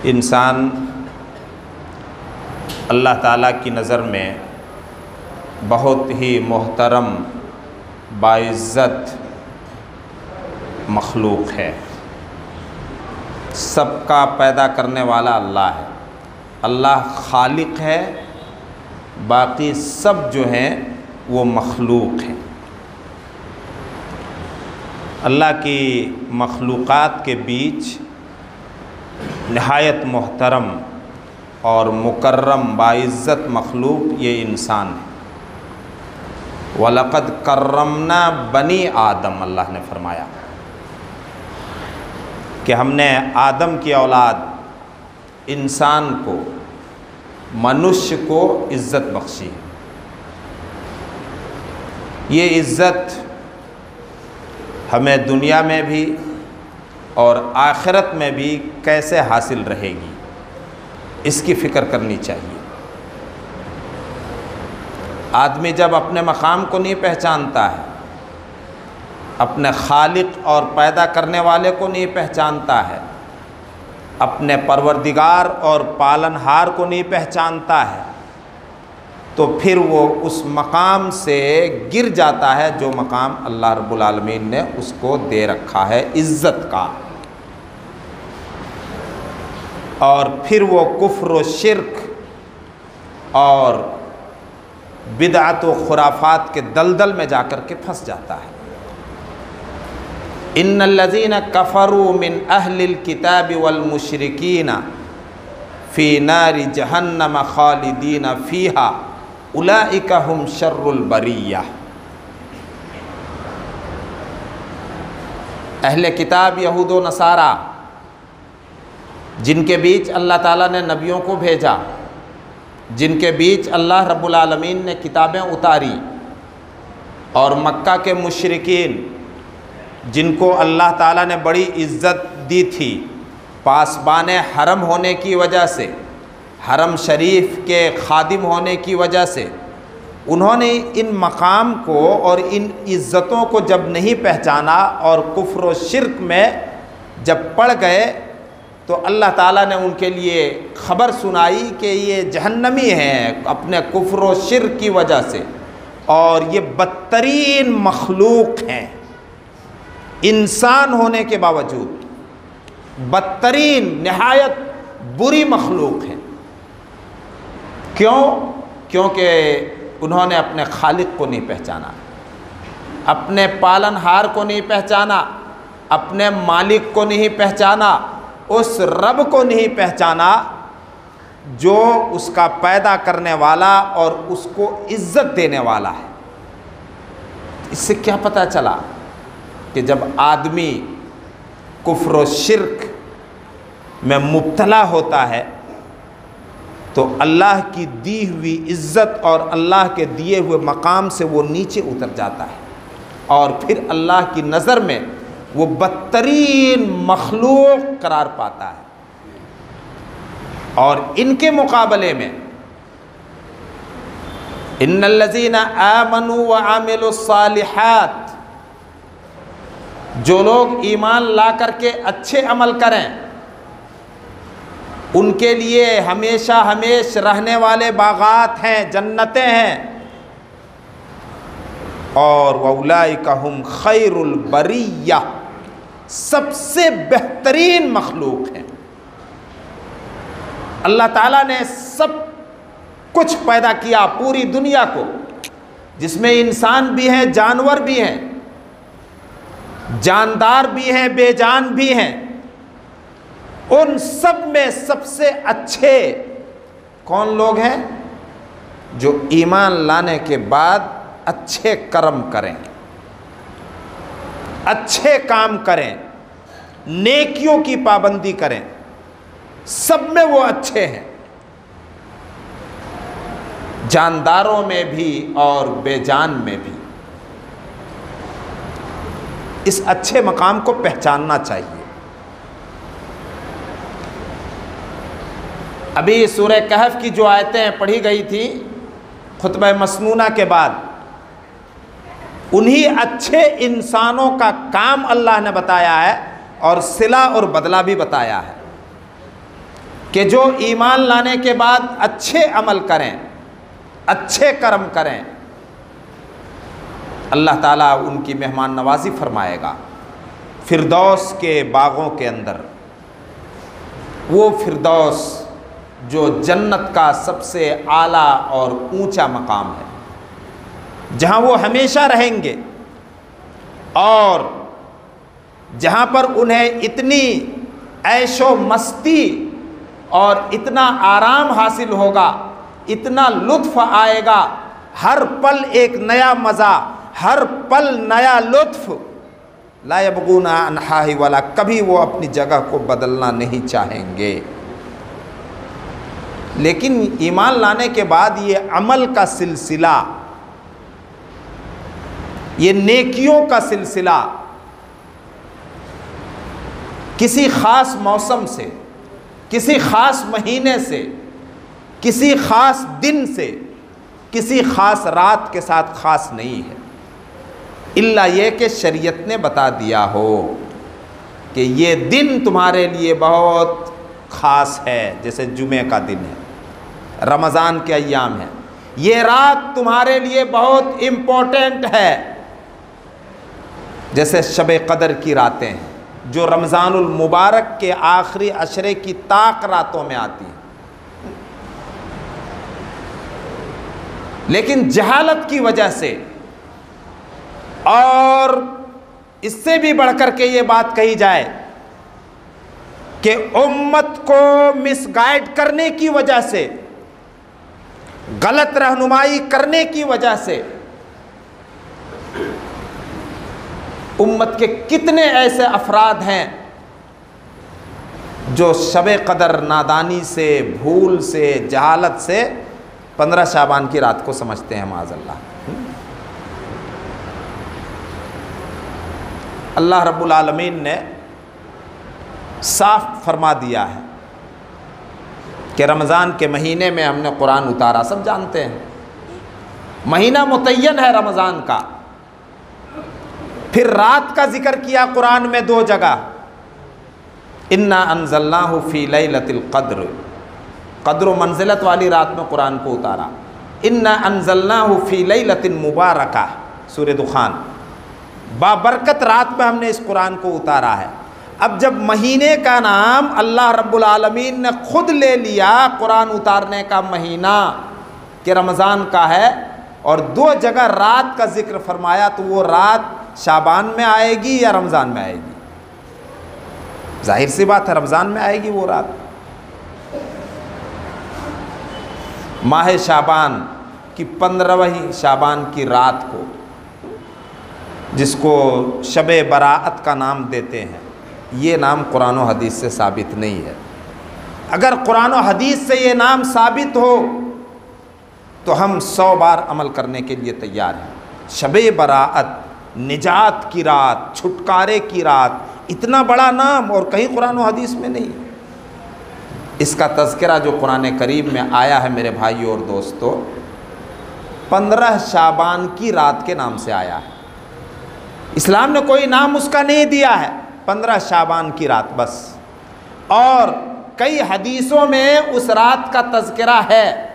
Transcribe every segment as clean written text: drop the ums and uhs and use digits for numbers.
इंसान अल्लाह ताला की नज़र में बहुत ही मोहतरम बाइज़्ज़त मखलूक है। सबका पैदा करने वाला अल्लाह है। अल्लाह खालिक है, बाकी सब जो हैं वो मखलूक हैं। अल्लाह की मखलूक़ात के बीच नहायत मोहतरम और मुकर्रम बाइज़्ज़त मखलूक ये इंसान है। वलक़द कर्रमना बनी आदम, अल्लाह ने फरमाया कि हमने आदम की औलाद इंसान को, मनुष्य को इज़्ज़त बख्शी। ये इज़्ज़त हमें दुनिया में भी और आखिरत में भी कैसे हासिल रहेगी, इसकी फ़िक्र करनी चाहिए। आदमी जब अपने मकाम को नहीं पहचानता है, अपने खालिक और पैदा करने वाले को नहीं पहचानता है, अपने परवरदिगार और पालनहार को नहीं पहचानता है, तो फिर वो उस मकाम से गिर जाता है जो मकाम अल्लाह रब्बुल आलमीन ने उसको दे रखा है इज़्ज़त का। और फिर वो कुफ्र व शिर्क और बिदअत व खुराफात के दलदल में जाकर के फंस जाता है। इन्नल्लज़ीना कफ़रू मिन अहलिल किताबि वल मुशरिकीना फ़ी नारि जहन्नम खालिदीना फ़ीहा उलाइका हुम शर्रुल बरिया। अहले किताब यहूद व नसारा, जिनके बीच अल्लाह ताला ने नबियों को भेजा, जिनके बीच अल्लाह रब्बुल आलमीन ने किताबें उतारी, और मक्का के मुशरिकीन जिनको अल्लाह ताला ने बड़ी इज़्ज़त दी थी पासबाने हरम होने की वजह से, हरम शरीफ के खादिम होने की वजह से, उन्होंने इन मकाम को और इन इज़्ज़तों को जब नहीं पहचाना और कुफ्र व शिर्क में जब पड़ गए, तो अल्लाह ताला ने उनके लिए ख़बर सुनाई कि ये जहन्नमी हैं अपने कुफ्र व शिर्क की वजह से, और ये बदतरीन मखलूक हैं। इंसान होने के बावजूद बदतरीन नहायत बुरी मखलूक हैं। क्यों? क्योंकि उन्होंने अपने खालिक को नहीं पहचाना, अपने पालनहार को नहीं पहचाना, अपने मालिक को नहीं पहचाना, उस रब को नहीं पहचाना जो उसका पैदा करने वाला और उसको इज़्ज़त देने वाला है। इससे क्या पता चला कि जब आदमी कुफ्र व शिर्क में मुब्तला होता है तो अल्लाह की दी हुई इज़्ज़त और अल्लाह के दिए हुए मकाम से वो नीचे उतर जाता है, और फिर अल्लाह की नज़र में वो बदतरीन मखलूक करार पाता है। और इनके मुकाबले में इन्नल्लज़ीना आमनू व आमिलुस्सालिहात, जो लोग ईमान ला करके अच्छे अमल करें, उनके लिए हमेशा हमेश रहने वाले बागात हैं, जन्नतें हैं। और वउलाइका हुम खैरुल बरिया, सबसे बेहतरीन मखलूक हैं। अल्लाह ताला ने सब कुछ पैदा किया, पूरी दुनिया को, जिसमें इंसान भी हैं, जानवर भी हैं, जानदार भी हैं, बेजान भी हैं। उन सब में सबसे अच्छे कौन लोग हैं? जो ईमान लाने के बाद अच्छे कर्म करें, अच्छे काम करें, नेकियों की पाबंदी करें, सब में वो अच्छे हैं, जानदारों में भी और बेजान में भी। इस अच्छे मकाम को पहचानना चाहिए। अभी सूरह कहफ की जो आयतें पढ़ी गई थी खुतबा मसनूना के बाद, उन्हीं अच्छे इंसानों का काम अल्लाह ने बताया है और सिला और बदला भी बताया है। कि जो ईमान लाने के बाद अच्छे अमल करें, अच्छे कर्म करें, अल्लाह ताला उनकी मेहमान नवाजी फरमाएगा फिरदौस के बागों के अंदर। वो फिरदौस जो जन्नत का सबसे आला और ऊंचा मकाम है, जहाँ वो हमेशा रहेंगे और जहाँ पर उन्हें इतनी ऐशो मस्ती और इतना आराम हासिल होगा, इतना लुत्फ़ आएगा, हर पल एक नया मज़ा, हर पल नया लुत्फ़। ला यबगूना अन्हा वाला, कभी वो अपनी जगह को बदलना नहीं चाहेंगे। लेकिन ईमान लाने के बाद ये अमल का सिलसिला, ये नेकियों का सिलसिला किसी ख़ास मौसम से, किसी ख़ास महीने से, किसी ख़ास दिन से, किसी ख़ास रात के साथ ख़ास नहीं है, इल्ला ये कि शरीयत ने बता दिया हो कि ये दिन तुम्हारे लिए बहुत ख़ास है, जैसे जुमे का दिन है, रमज़ान के अय्याम है, ये रात तुम्हारे लिए बहुत इम्पोर्टेंट है, जैसे शब क़दर की रातें हैं जो रमज़ानुल मुबारक के आखिरी अशरे की ताक रातों में आती हैं। लेकिन जहालत की वजह से और इससे भी बढ़कर के ये बात कही जाए कि उम्मत को मिसगाइड करने की वजह से, गलत रहनुमाई करने की वजह से उम्मत के कितने ऐसे अफराद हैं जो शब क़दर नादानी से, भूल से, जहालत से 15 शाबान की रात को समझते हैं। माज़अल्लाह, अल्लाह रब्बुल आलमीन ने साफ फरमा दिया है कि रमज़ान के महीने में हमने कुरान उतारा। सब जानते हैं महीना मुतय्यन है रमज़ान का। फिर रात का जिक्र किया कुरान में 2 जगह, इन्ना अंज़लनाहु फ़ी लैलतिल क़द्र, क़द्र व मंज़िलत वाली रात में कुरान को उतारा। इन्ना अंज़लनाहु फ़ी लैलतिन मुबारका, सूरह दुखान, बाबरकत रात में हमने इस कुरान को उतारा है। अब जब महीने का नाम अल्लाह रब्बुल आलमीन ने खुद ले लिया कुरान उतारने का महीना कि रमज़ान का है, और 2 जगह रात का जिक्र फरमाया, तो वो रात शाबान में आएगी या रमज़ान में आएगी? जाहिर सी बात है रमज़ान में आएगी वो रात। माह शाबान की 15वीं शाबान की रात को, जिसको शब बराअत का नाम देते हैं, ये नाम कुरान और हदीस से साबित नहीं है। अगर कुरान और हदीस से ये नाम साबित हो तो हम 100 बार अमल करने के लिए तैयार हैं। शब बराअत, निजात की रात, छुटकारे की रात, इतना बड़ा नाम और कहीं कुरान और हदीस में नहीं। इसका तज़किरा जो कुरान करीम में आया है मेरे भाइयों और दोस्तों, 15 शाबान की रात के नाम से आया है। इस्लाम ने कोई नाम उसका नहीं दिया है, 15 शाबान की रात बस। और कई हदीसों में उस रात का तज़किरा है।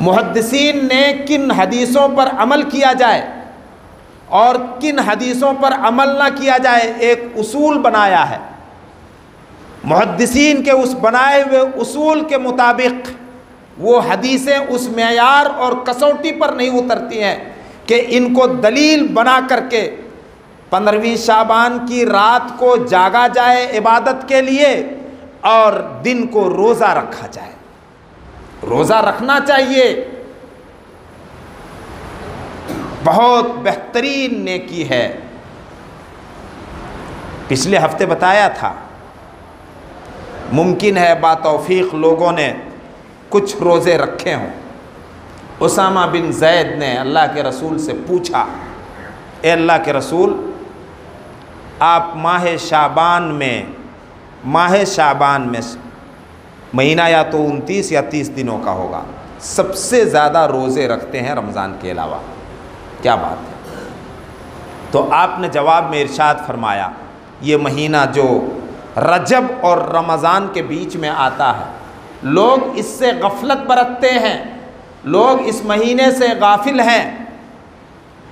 मुहद्दिसीन ने किन हदीसों पर अमल किया जाए और किन हदीसों पर अमल ना किया जाए, एक उसूल बनाया है। मुहद्दिसीन के उस बनाए हुए उसूल के मुताबिक वो हदीसें उस मेयार और कसौटी पर नहीं उतरती हैं कि इनको दलील बना करके 15वीं शाबान की रात को जागा जाए इबादत के लिए और दिन को रोज़ा रखा जाए। रोज़ा रखना चाहिए, बहुत बेहतरीन नेकी है। पिछले हफ्ते बताया था, मुमकिन है बातौफीक लोगों ने कुछ रोज़े रखे हों। उसामा बिन ज़ैद ने अल्लाह के रसूल से पूछा, ए अल्लाह के रसूल, आप माह शाबान में महीना या तो 29 या 30 दिनों का होगा, सबसे ज़्यादा रोज़े रखते हैं रमज़ान के अलावा, क्या बात है? तो आपने जवाब में इरशाद फरमाया, ये महीना जो रजब और रमज़ान के बीच में आता है। लोग इससे गफलत बरतते हैं, लोग इस महीने से गाफिल हैं।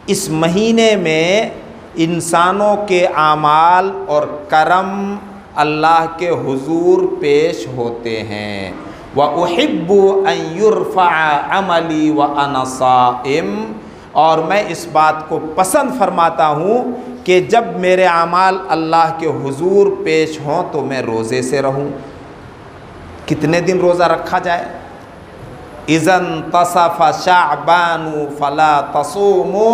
इस महीने में इंसानों के आमाल और करम अल्लाह के हुजूर पेश होते हैं। व उहिब्बु अन युरफ़अ अमली व अना साइम, और मैं इस बात को पसंद फरमाता हूँ कि जब मेरे आमाल अल्लाह के हुजूर पेश हों तो मैं रोज़े से रहूँ। कितने दिन रोज़ा रखा जाए? इज़न तसफ़ शाबानु फ़ला तसूमू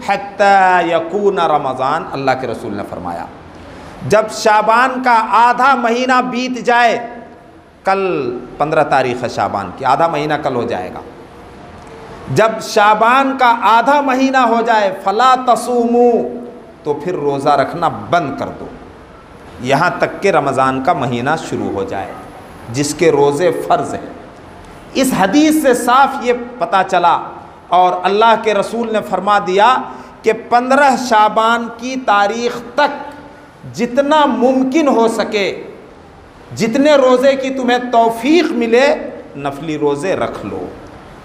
हत्ता यकून रमज़ान, अल्लाह के रसूल ने फरमाया जब शाबान का आधा महीना बीत जाए, कल 15 तारीख़ है शाबान की, आधा महीना कल हो जाएगा, जब शाबान का आधा महीना हो जाए, फ़ला तसूमू, तो फिर रोज़ा रखना बंद कर दो यहाँ तक कि रमज़ान का महीना शुरू हो जाए, जिसके रोज़े फ़र्ज़ हैं। इस हदीस से साफ ये पता चला और अल्लाह के रसूल ने फरमा दिया कि 15 शाबान की तारीख़ तक जितना मुमकिन हो सके, जितने रोज़े की तुम्हें तौफीक मिले, नफली रोज़े रख लो।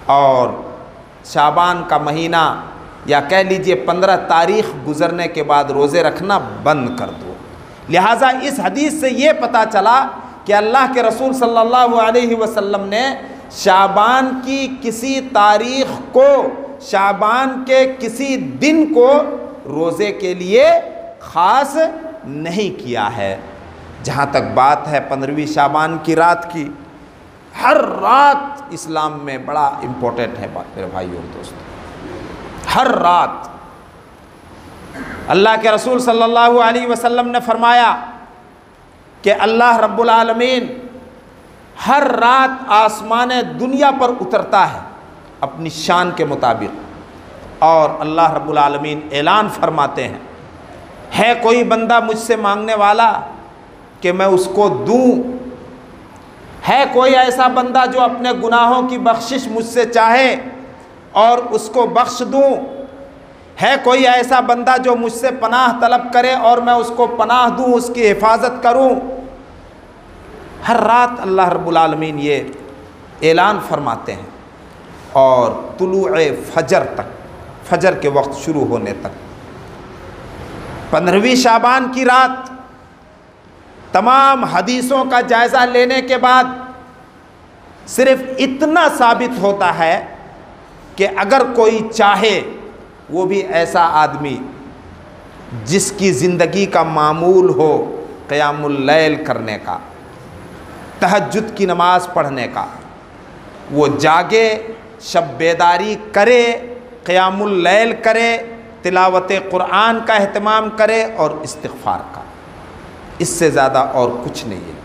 और शाबान का महीना या कह लीजिए 15 तारीख़ गुज़रने के बाद रोज़े रखना बंद कर दो। लिहाजा इस हदीस से ये पता चला कि अल्लाह के रसूल सल्लल्लाहु अलैहि वसल्लम ने शाबान की किसी तारीख़ को, शाबान के किसी दिन को रोज़े के लिए ख़ास नहीं किया है। जहाँ तक बात है 15वीं शाबान की रात की, हर रात इस्लाम में बड़ा इम्पोर्टेंट है मेरे भाइयों और दोस्तों। हर रात अल्लाह के रसूल सल्लल्लाहु अलैहि वसल्लम ने फरमाया कि अल्लाह रब्बुल आलमीन हर रात आसमान दुनिया पर उतरता है अपनी शान के मुताबिक, और अल्लाह रब्बुल आलमीन ऐलान फरमाते हैं, है कोई बंदा मुझसे मांगने वाला कि मैं उसको दूं? है कोई ऐसा बंदा जो अपने गुनाहों की बख्शिश मुझसे चाहे और उसको बख्श दूं? है कोई ऐसा बंदा जो मुझसे पनाह तलब करे और मैं उसको पनाह दूं, उसकी हिफाजत करूं? हर रात अल्लाह रब्बुल आलमीन ये ऐलान फरमाते हैं, और तुलूए फजर तक, फजर के वक्त शुरू होने तक 15वीं शाबान की रात तमाम हदीसों का जायज़ा लेने के बाद सिर्फ इतना साबित होता है कि अगर कोई चाहे, वो भी ऐसा आदमी जिसकी ज़िंदगी का मामूल हो क़यामुल लैल करने का, तहज्जुद की नमाज़ पढ़ने का, वो जागे, शब बेदारी करे, क़यामुल लैल करे, तिलावत कुरान का अहतमाम करे और इस्तिग़फ़ार का, इससे ज़्यादा और कुछ नहीं है।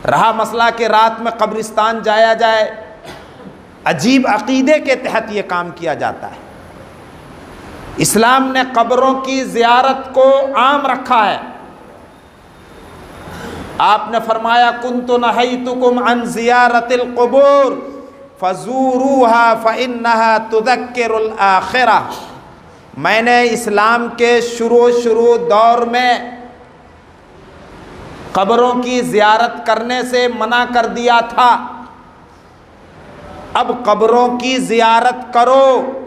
रहा मसला कि रात में कब्रिस्तान जाया जाए, अजीब अक़ीदे के तहत ये काम किया जाता है। इस्लाम ने कब्रों की ज़ियारत को आम रखा है। आपने फरमाया कुन्तु नहैतुकुम अन ज़ियारतिल क़ुबूर फ़ज़ूरूहा फ़इन्नहा तुज़क्किरुल आख़िरह। मैंने इस्लाम के शुरू दौर में कब्रों की ज़ियारत करने से मना कर दिया था। अब कब्रों की ज़ियारत करो,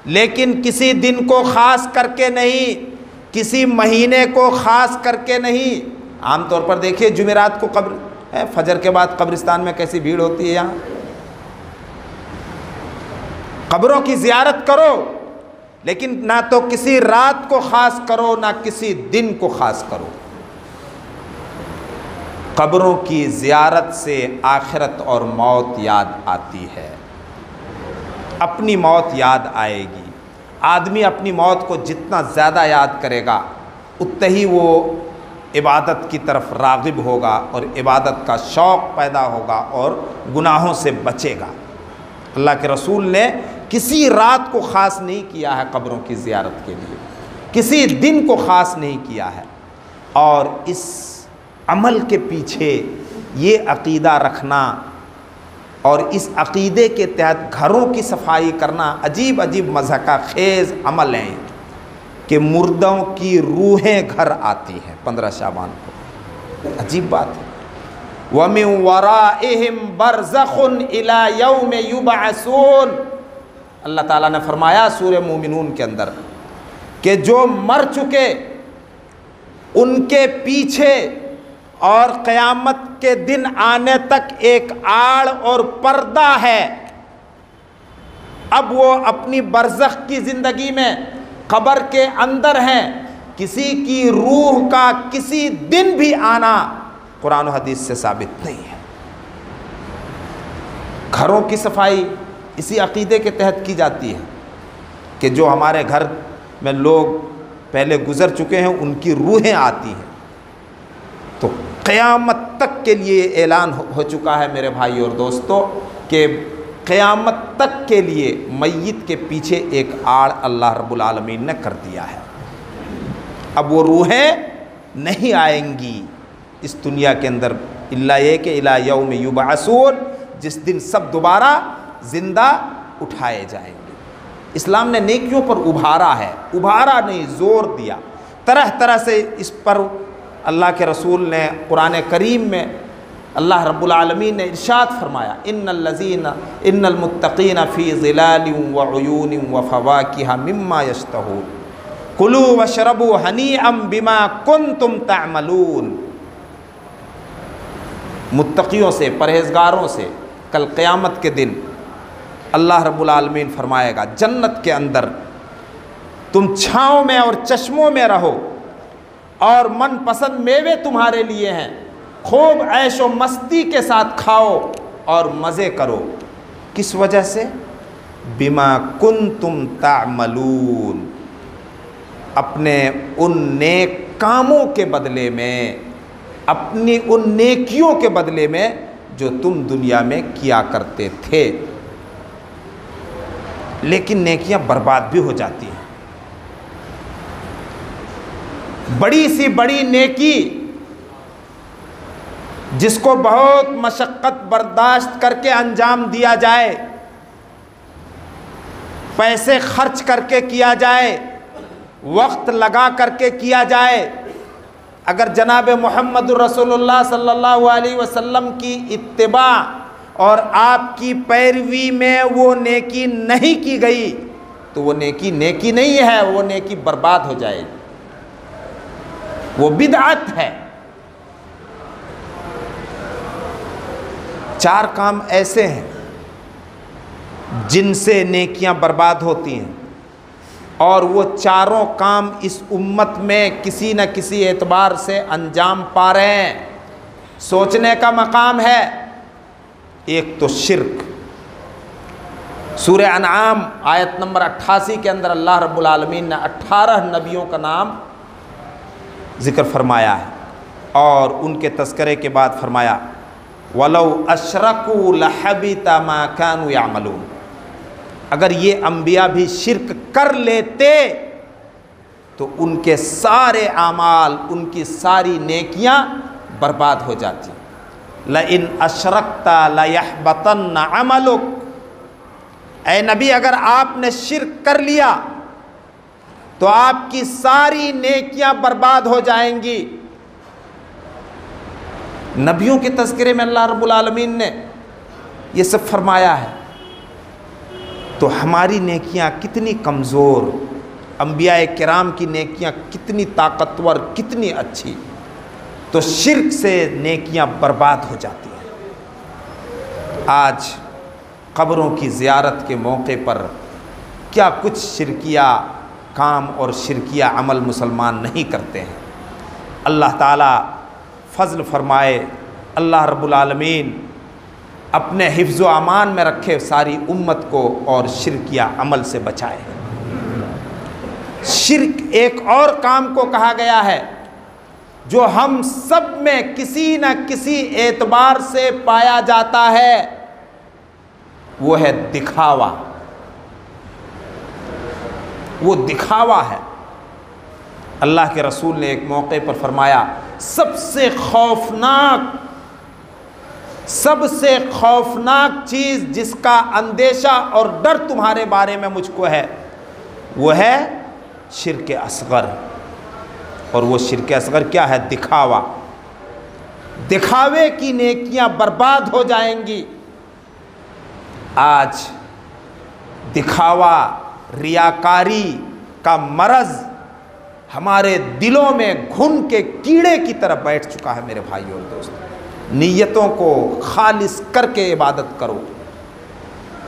लेकिन किसी दिन को ख़ास करके नहीं, किसी महीने को ख़ास करके नहीं। आम तौर पर देखिए जुमेरात को कब्र है, फजर के बाद कब्रिस्तान में कैसी भीड़ होती है। यहाँ कब्रों की ज़ियारत करो, लेकिन ना तो किसी रात को ख़ास करो, ना किसी दिन को ख़ास करो। कब्रों की ज़ियारत से आखिरत और मौत याद आती है, अपनी मौत याद आएगी। आदमी अपनी मौत को जितना ज़्यादा याद करेगा, उतना ही वो इबादत की तरफ राग़िब होगा और इबादत का शौक़ पैदा होगा और गुनाहों से बचेगा। अल्लाह के रसूल ने किसी रात को ख़ास नहीं किया है कब्रों की ज़ियारत के लिए, किसी दिन को ख़ास नहीं किया है। और इस अमल के पीछे ये अक़ीदा रखना और इस अक़ीदे के तहत घरों की सफाई करना अजीब अजीब मज़हका ख़ेज़ अमल हैं कि मुर्दों की रूहें घर आती हैं 15 शाबान को। अजीब बात है। व मिन वराइहिम बरज़खुन इला यौम युबअसून, अल्लाह ताला ने फरमाया सूरह मोमिनून के अंदर कि जो मर चुके उनके पीछे और क़यामत के दिन आने तक एक आड़ और पर्दा है। अब वो अपनी बरज़ख की ज़िंदगी में कब्र के अंदर हैं। किसी की रूह का किसी दिन भी आना कुरान और हदीस से साबित नहीं है। घरों की सफाई इसी अकीदे के तहत की जाती है कि जो हमारे घर में लोग पहले गुज़र चुके हैं उनकी रूहें आती हैं। तो क़यामत तक के लिए ऐलान हो चुका है मेरे भाई और दोस्तों कि क़यामत तक के लिए मय्यत के पीछे एक आड़ अल्लाह रब्बुल आलमीन ने कर दिया है। अब वो रूहें नहीं आएंगी इस दुनिया के अंदर इल्ला ये कि इला यौम युबअसून, जिस दिन सब दोबारा ज़िंदा उठाए जाएंगे। इस्लाम ने नेकियों पर उभारा है, उभारा नहीं जोर दिया। तरह तरह से इस पर अल्लाह के रसूल ने कुरान करीम में अल्लाह रब्बुल आलमीन ने इरशाद फरमाया, इन्नल मुत्तक़ीन फ़ी ज़िलालिन व उयूनिन व फ़वाकिह मिम्मा यश्तहून कुलू वशरबू हनीअम बिमा कुन्तुम तअमलून। मुत्तक़ियों से, परहेज़गारों से कल क़यामत के दिन अल्लाह रब्बुल आलमीन फरमाएगा जन्नत के अंदर तुम छाँव में और चश्मों में रहो और मनपसंद मेवे तुम्हारे लिए हैं, खूब ऐशो मस्ती के साथ खाओ और मज़े करो। किस वजह से? बिमा कुन्तुम तामलून, अपने उन नेक कामों के बदले में, अपनी उन नेकियों के बदले में जो तुम दुनिया में किया करते थे। लेकिन नेकियां बर्बाद भी हो जाती हैं। बड़ी सी बड़ी नेकी जिसको बहुत मशक्क़त बर्दाश्त करके अंजाम दिया जाए, पैसे खर्च करके किया जाए, वक्त लगा करके किया जाए, अगर जनाब मुहम्मदुर रसूलुल्लाह सल्लल्लाहु अलैहि वसल्लम की इत्तिबा और आपकी पैरवी में वो नेकी नहीं की गई तो वो नेकी नेकी नहीं है, वो नेकी बर्बाद हो जाएगी, वो बिदअत है। 4 काम ऐसे हैं जिनसे नेकियां बर्बाद होती हैं और वो चारों काम इस उम्मत में किसी न किसी एतबार से अंजाम पा रहे हैं। सोचने का मकाम है। एक तो शिर्क, सूरह अनआम आयत नंबर 88 के अंदर अल्लाह रब्बुल आलमीन ने 18 नबियों का नाम ज़िक्र फरमाया है और उनके तज़किरे के बाद फरमाया वलौ अशरकू लहबिता मा कानू यामलून, अगर ये अम्बिया भी शिर्क कर लेते तो उनके सारे आमाल, उनकी सारी नेकियां बर्बाद हो जाती। लइन अशरकता लयहबतन्न अमलुक, ऐ नबी अगर आपने शिर्क कर लिया तो आपकी सारी नेकियां बर्बाद हो जाएंगी। नबियों के तज़किरे में अल्लाह रब्बुल आलमीन ने ये सब फरमाया है, तो हमारी नेकियां कितनी कमज़ोर, अंबिया किराम की नेकियां कितनी ताकतवर, कितनी अच्छी, तो शिर्क से नेकियां बर्बाद हो जाती हैं। आज कब्रों की ज़ियारत के मौके पर क्या कुछ शिरकिया काम और शिरकिया अमल मुसलमान नहीं करते हैं। अल्लाह ताला फ़ज़ल फ़रमाए, अल्लाह रब्बुल आलमीन अपने हिफ्ज़ व अमान में रखे सारी उम्मत को और शिरकिया अमल से बचाए। शिर्क एक और काम को कहा गया है जो हम सब में किसी न किसी एतबार से पाया जाता है, वो है दिखावा। वो दिखावा है। अल्लाह के रसूल ने एक मौके पर फरमाया सबसे खौफनाक चीज़ जिसका अंदेशा और डर तुम्हारे बारे में मुझको है वो है शिर्क असग़र। और वो शिर्क असग़र क्या है? दिखावा। दिखावे की नेकियां बर्बाद हो जाएंगी। आज दिखावा, रियाकारी का मरज हमारे दिलों में घुन के कीड़े की तरह बैठ चुका है। मेरे भाई और दोस्तों, नीयतों को खालिस करके इबादत करो,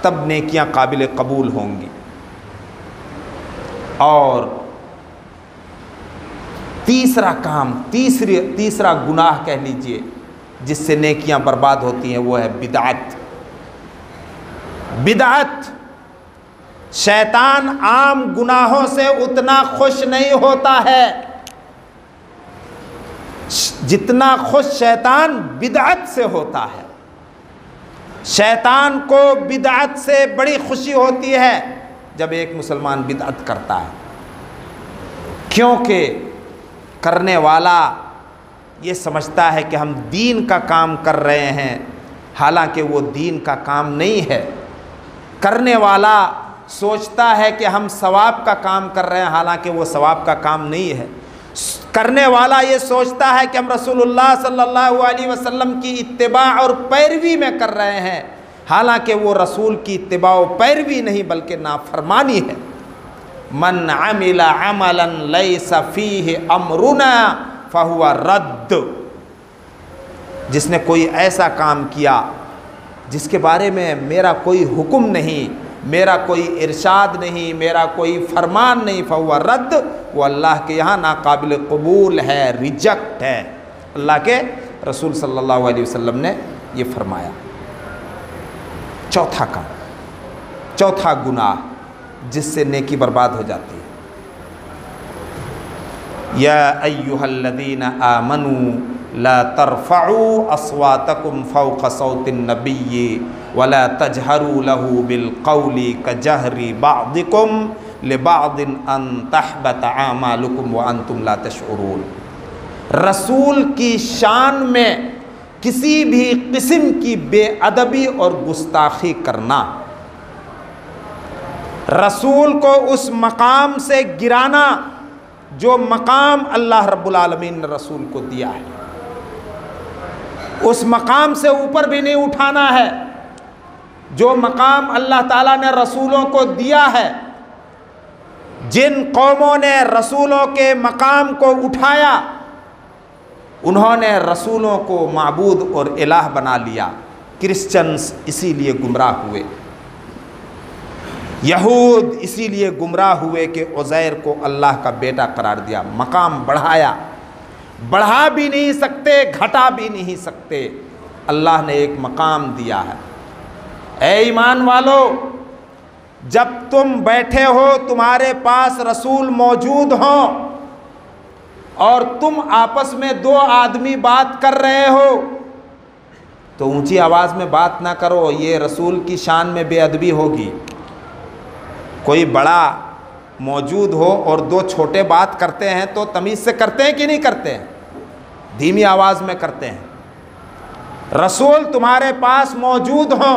तब नेकियां काबिल कबूल होंगी। और तीसरा काम, तीसरा गुनाह कह लीजिए जिससे नेकियां बर्बाद होती हैं, वो है बिदअत। बिदअत, शैतान आम गुनाहों से उतना खुश नहीं होता है जितना खुश शैतान बिदअत से होता है। शैतान को बिदअत से बड़ी खुशी होती है जब एक मुसलमान बिदअत करता है, क्योंकि करने वाला ये समझता है कि हम दीन का काम कर रहे हैं, हालांकि वो दीन का काम नहीं है। करने वाला सोचता है कि हम सवाब का काम कर रहे हैं, हालांकि वो सवाब का काम नहीं है। करने वाला ये सोचता है कि हम रसूलुल्लाह सल्लल्लाहु अलैहि वसल्लम की इत्तिबा और पैरवी में कर रहे हैं, हालांकि वो रसूल की इत्तिबा और पैरवी नहीं बल्कि नाफरमानी है। मन अमिला अमलन लैसा फीहि अमरुना फहुवा रद्द। जिसने कोई ऐसा काम किया जिसके बारे में मेरा कोई हुक्म नहीं, मेरा कोई इरशाद नहीं, मेरा कोई फरमान नहीं, फहुवा रद्द, वो अल्लाह के यहाँ नाकाबिल कबूल है, रिजेक्ट है। अल्लाह के रसूल सल्लल्लाहु अलैहि वसल्लम ने ये फरमाया। चौथा काम, चौथा गुनाह जिससे नेकी बर्बाद हो जाती है, या अय्युहल्लज़ीना आमनू ला तरफ़ऊ अस्वातकुम फ़ौक़ सौतिन नबिय्यि वला तजहरू लहू बिलक़ौली कजहरी बादिकुम लिबादिन अन तहबत आमालुकुम व अंतुम ला तशऊरून। रसूल की शान में किसी भी किस्म की बेअदबी और गुस्ताखी करना, रसूल को उस मकाम से गिराना जो मकाम अल्लाह रब्बुल आलमीन ने रसूल को दिया है, उस मकाम से ऊपर भी नहीं उठाना है जो मकाम अल्लाह ताला ने रसूलों को दिया है। जिन कौमों ने रसूलों के मकाम को उठाया, उन्होंने रसूलों को माबूद और इलाह बना लिया। क्रिश्चियंस इसीलिए गुमराह हुए, यहूद इसीलिए गुमराह हुए कि उज़ैर को अल्लाह का बेटा करार दिया। मकाम बढ़ाया, बढ़ा भी नहीं सकते, घटा भी नहीं सकते। अल्लाह ने एक मकाम दिया है। ऐ ईमान वालो, जब तुम बैठे हो, तुम्हारे पास रसूल मौजूद हो और तुम आपस में दो आदमी बात कर रहे हो, तो ऊंची आवाज़ में बात ना करो, ये रसूल की शान में बेअदबी होगी। कोई बड़ा मौजूद हो और दो छोटे बात करते हैं तो तमीज़ से करते हैं कि नहीं करते हैं? धीमी आवाज़ में करते हैं। रसूल तुम्हारे पास मौजूद हो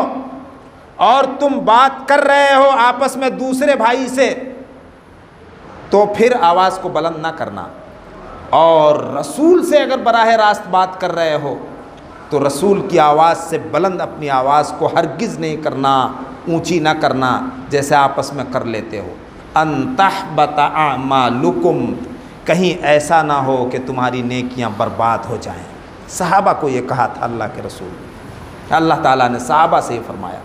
और तुम बात कर रहे हो आपस में दूसरे भाई से, तो फिर आवाज़ को बुलंद ना करना। और रसूल से अगर बराह रास्त बात कर रहे हो तो रसूल की आवाज़ से बुलंद अपनी आवाज़ को हरगिज़ नहीं करना, ऊंची ना करना जैसे आपस में कर लेते हो। अन्तहबत आमालुकुम, कहीं ऐसा ना हो कि तुम्हारी नेकियां बर्बाद हो जाएं। सहाबा को ये कहा था अल्लाह के रसूल, अल्लाह ताला ने सहाबा से ये फरमाया,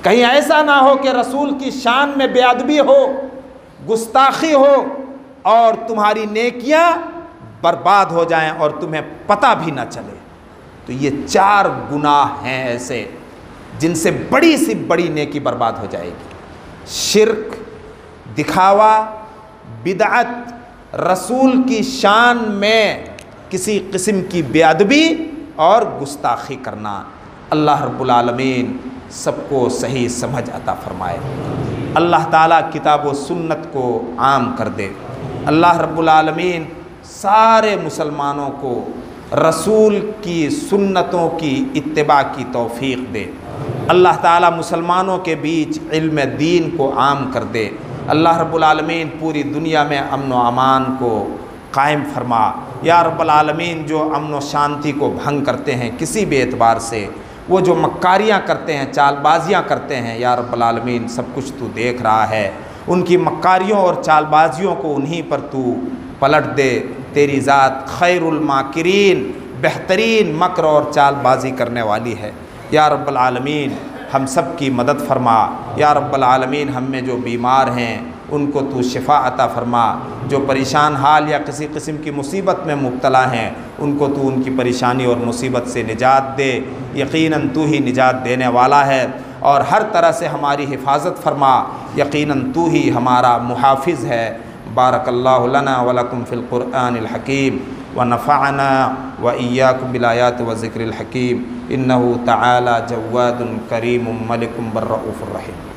कहीं ऐसा ना हो कि रसूल की शान में बेअदबी हो, गुस्ताखी हो और तुम्हारी नेकियां बर्बाद हो जाएं और तुम्हें पता भी ना चले। तो ये 4 गुनाह हैं ऐसे जिनसे बड़ी सी बड़ी नेकी बर्बाद हो जाएगी। शिर्क, दिखावा, बिदअत, रसूल की शान में किसी किस्म की बेअदबी और गुस्ताखी करना। अल्लाह रब्बुल आलमीन सबको सही समझ अता फरमाए। अल्लाह ताला किताब व सुन्नत को आम कर दे। अल्लाह रब्बुल आलमीन सारे मुसलमानों को रसूल की सुन्नतों की इत्तिबा की तौफीक दे। अल्लाह ताला मुसलमानों के बीच इल्म दीन को आम कर दे। अल्लाह रब्बुल आलमीन पूरी दुनिया में अमन व अमान को कायम फरमा। या रब्बल आलमीन जो अमन व शांति को भंग करते हैं किसी भी एतबार से, वो जो मक्कारियाँ करते हैं, चालबाजियाँ करते हैं, या रब्बल आलमीन सब कुछ तू देख रहा है। उनकी मक्कारियों और चालबाजियों को उन्हीं पर तू पलट दे। तेरी ज़ात खैरुल माकिरीन, बेहतरीन मकर और चालबाजी करने वाली है। या रब्बल आलमीन हम सब की मदद फरमा। या रब्बल आलमीन हम में जो बीमार हैं उनको तू शिफा अता फरमा। जो परेशान हाल या किसी किस्म की मुसीबत में मुब्तला हैं उनको तू उनकी परेशानी और मुसीबत से निजात दे। यकीनन तू ही निजात देने वाला है और हर तरह से हमारी हिफाजत फरमा। यकीनन तू ही हमारा मुहाफ़िज़ है। बारकल्लाहु लना व लकुम फ़िल क़ुरआनिल हकीम व नफ़अना व इय्याकुम बिल आयाति व ज़िक्रिल हकीम। इन्नहु तआला जव्वादुन करीमुम मलिकुम बर्रऊफ़ुर रहीम।